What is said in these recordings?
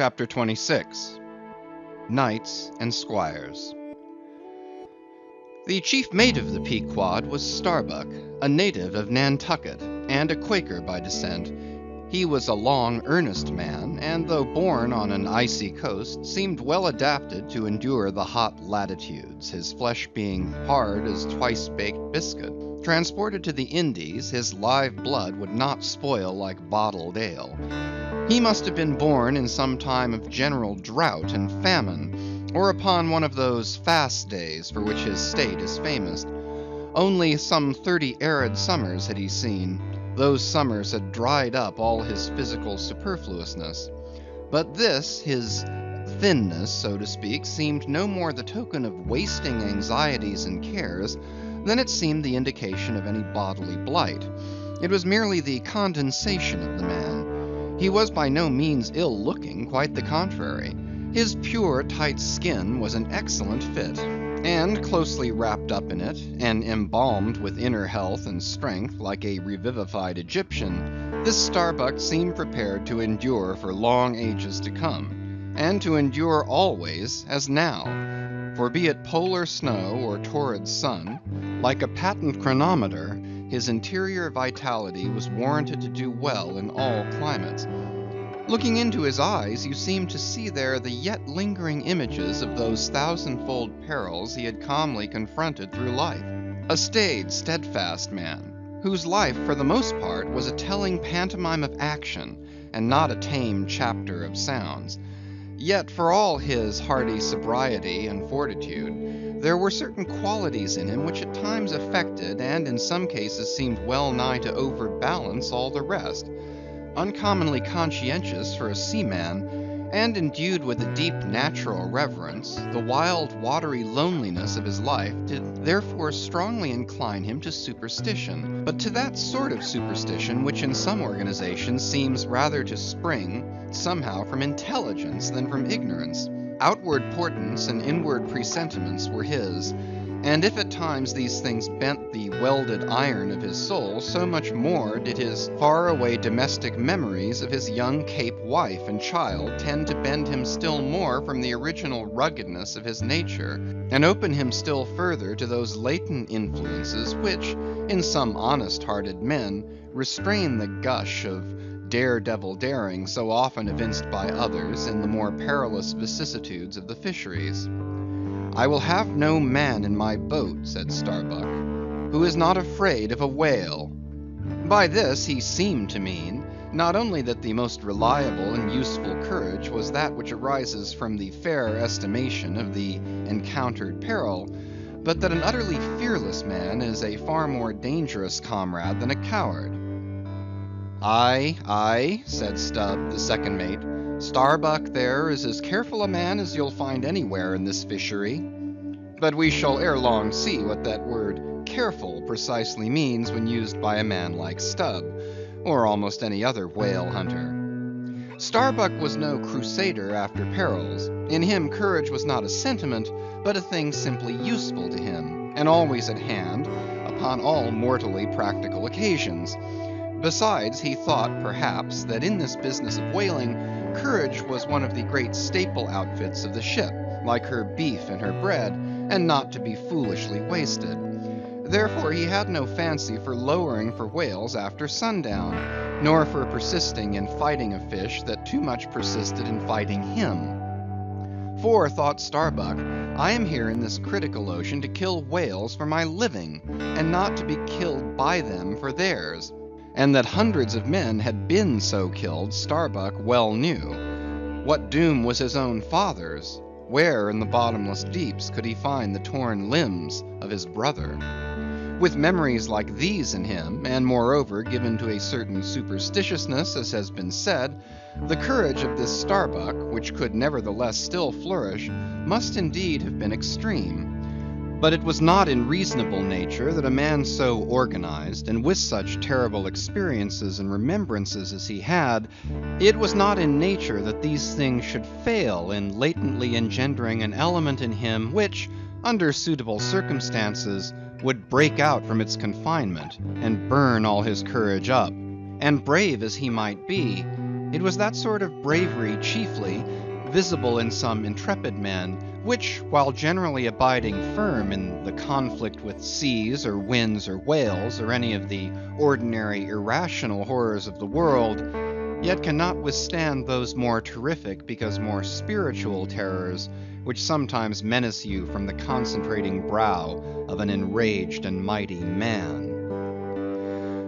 Chapter 26 Knights and Squires. The chief mate of the Pequod was Starbuck, a native of Nantucket, and a Quaker by descent. He was a long, earnest man, and though born on an icy coast, seemed well adapted to endure the hot latitudes, his flesh being hard as twice-baked biscuit. Transported to the Indies, his live blood would not spoil like bottled ale. He must have been born in some time of general drought and famine, or upon one of those fast days for which his state is famous. Only some 30 arid summers had he seen. Those summers had dried up all his physical superfluousness. But this, his thinness, so to speak, seemed no more the token of wasting anxieties and cares than it seemed the indication of any bodily blight. It was merely the condensation of the man. He was by no means ill-looking, quite the contrary. His pure, tight skin was an excellent fit, and closely wrapped up in it, and embalmed with inner health and strength like a revivified Egyptian, this Starbuck seemed prepared to endure for long ages to come, and to endure always as now. For be it polar snow or torrid sun, like a patent chronometer, his interior vitality was warranted to do well in all climates. Looking into his eyes, you seemed to see there the yet lingering images of those thousandfold perils he had calmly confronted through life. A staid, steadfast man, whose life for the most part was a telling pantomime of action, and not a tame chapter of sounds. Yet for all his hardy sobriety and fortitude, there were certain qualities in him which at times affected, and in some cases seemed well nigh to overbalance all the rest. Uncommonly conscientious for a seaman, and endued with a deep natural reverence, the wild watery loneliness of his life did therefore strongly incline him to superstition, but to that sort of superstition which in some organizations seems rather to spring somehow from intelligence than from ignorance. Outward portents and inward presentiments were his, and if at times these things bent the welded iron of his soul, so much more did his far-away domestic memories of his young Cape wife and child tend to bend him still more from the original ruggedness of his nature, and open him still further to those latent influences which, in some honest-hearted men, restrain the gush of daredevil daring so often evinced by others in the more perilous vicissitudes of the fisheries. I will have no man in my boat, said Starbuck, who is not afraid of a whale. By this he seemed to mean, not only that the most reliable and useful courage was that which arises from the fair estimation of the encountered peril, but that an utterly fearless man is a far more dangerous comrade than a coward. Aye, said Stubb, the second mate. Starbuck there is as careful a man as you'll find anywhere in this fishery. But we shall ere long see what that word careful precisely means when used by a man like Stubb, or almost any other whale hunter. Starbuck was no crusader after perils. In him courage was not a sentiment, but a thing simply useful to him, and always at hand upon all mortally practical occasions. Besides, he thought, perhaps, that in this business of whaling, courage was one of the great staple outfits of the ship, like her beef and her bread, and not to be foolishly wasted. Therefore he had no fancy for lowering for whales after sundown, nor for persisting in fighting a fish that too much persisted in fighting him. For, thought Starbuck, I am here in this critical ocean to kill whales for my living, and not to be killed by them for theirs. And that hundreds of men had been so killed, Starbuck well knew. What doom was his own father's? Where in the bottomless deeps could he find the torn limbs of his brother? With memories like these in him, and moreover given to a certain superstitiousness, as has been said, the courage of this Starbuck, which could nevertheless still flourish, must indeed have been extreme. But it was not in reasonable nature that a man so organized, and with such terrible experiences and remembrances as he had, it was not in nature that these things should fail in latently engendering an element in him which, under suitable circumstances, would break out from its confinement, and burn all his courage up. And brave as he might be, It was that sort of bravery chiefly, visible in some intrepid men, which, while generally abiding firm in the conflict with seas or winds or whales, or any of the ordinary irrational horrors of the world, yet cannot withstand those more terrific because more spiritual terrors, which sometimes menace you from the concentrating brow of an enraged and mighty man.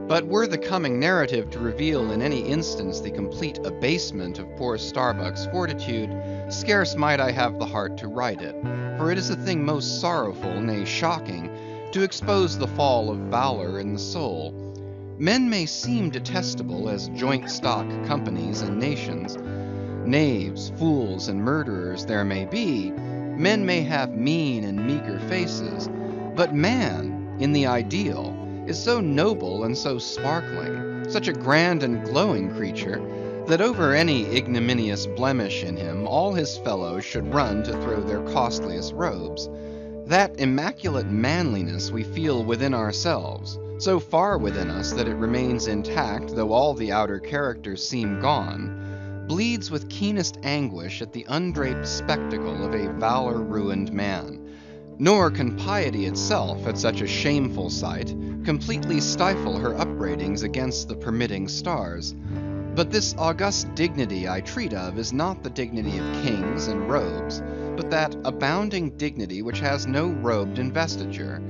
But were the coming narrative to reveal in any instance the complete abasement of poor Starbuck's fortitude, scarce might I have the heart to write it, for it is a thing most sorrowful, nay shocking, to expose the fall of valor in the soul. Men may seem detestable as joint stock companies and nations. Knaves, fools, and murderers there may be. Men may have mean and meager faces. But man, in the ideal, is so noble and so sparkling, such a grand and glowing creature, that over any ignominious blemish in him all his fellows should run to throw their costliest robes. That immaculate manliness we feel within ourselves, so far within us that it remains intact though all the outer characters seem gone, bleeds with keenest anguish at the undraped spectacle of a valor-ruined man. Nor can piety itself, at such a shameful sight, completely stifle her upbraidings against the permitting stars. But this august dignity I treat of is not the dignity of kings and robes, but that abounding dignity which has no robed investiture.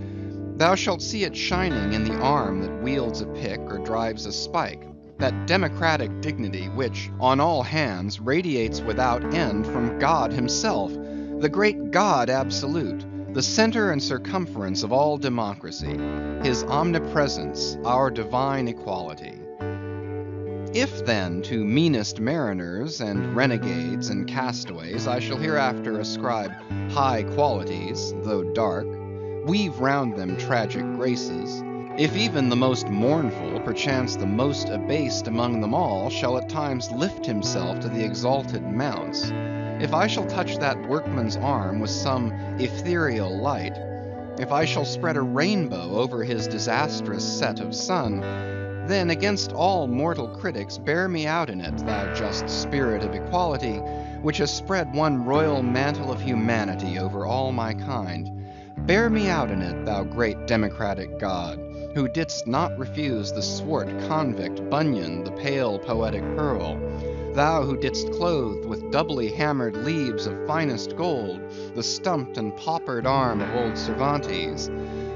Thou shalt see it shining in the arm that wields a pick or drives a spike, that democratic dignity which, on all hands, radiates without end from God himself, the great God absolute, the center and circumference of all democracy, his omnipresence, our divine equality. If then to meanest mariners and renegades and castaways I shall hereafter ascribe high qualities, though dark, weave round them tragic graces, if even the most mournful, perchance the most abased among them all, shall at times lift himself to the exalted mounts, if I shall touch that workman's arm with some ethereal light, if I shall spread a rainbow over his disastrous set of sun, then against all mortal critics bear me out in it, thou just spirit of equality, which has spread one royal mantle of humanity over all my kind. Bear me out in it, thou great democratic God, who didst not refuse the swart convict Bunyan the pale poetic pearl, thou who didst clothe with doubly hammered leaves of finest gold the stumped and paupered arm of old Cervantes,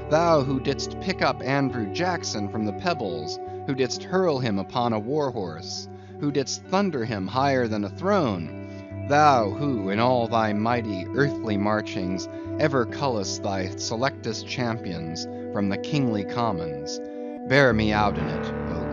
thou who didst pick up Andrew Jackson from the pebbles, who didst hurl him upon a war horse, who didst thunder him higher than a throne, thou who in all thy mighty earthly marchings ever cullest thy selectest champions from the kingly commons, bear me out in it, O